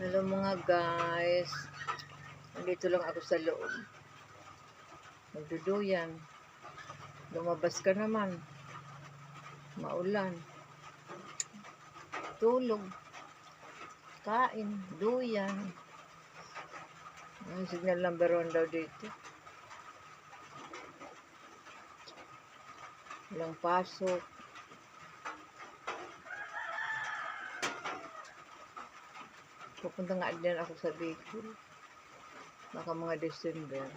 Hello mga guys, nandito lang ako sa loob. Magduduyan. Lumabas ka naman. Maulan. Tulog. Kain. Duyan. Ang signal number 1 daw dito. Walang pasok. Pupunta nga din ako sa Bicol. Baka mga December.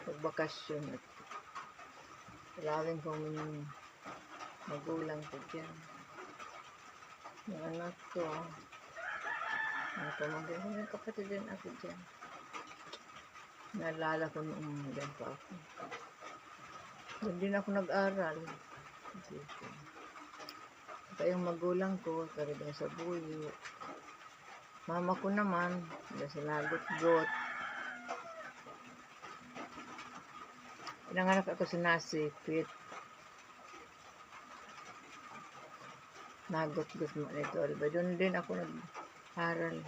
Pagbakasyon at alawin kong magulang ko dyan. Yung anak ko. Ang pamangkin ko, may kapatid din ako dyan. Naalala ko noong dyan pa ako. Doon din ako nag-aral. Dito. Kaya yung magulang ko, karibang sa buyo. Mama ko naman, sa Nagot-got. Pinanganak ako sa Nasipit. Nagot-got mo nito. Doon din ako nag-aral.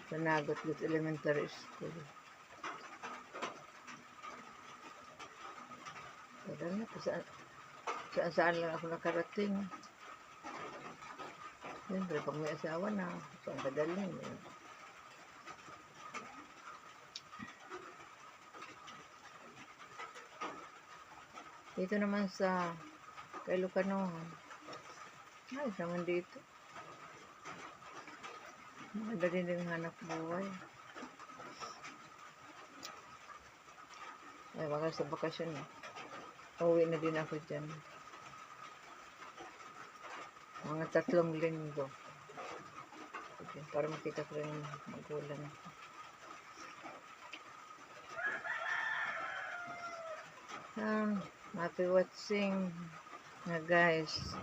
Sa Nagot-got Elementary School. Pero na, saan lang ako nakarating. Siyempre, pag may asawa na, saan kadalhin eh. Dito naman sa kay Lucanohan. Ayos naman dito. Madali din hanap buhay. Ay, baka sa bakasyon eh. Uwi na din ako dyan. Mga 3 linggo. Okay, para makita ko rin magulang. Happy watching nga guys.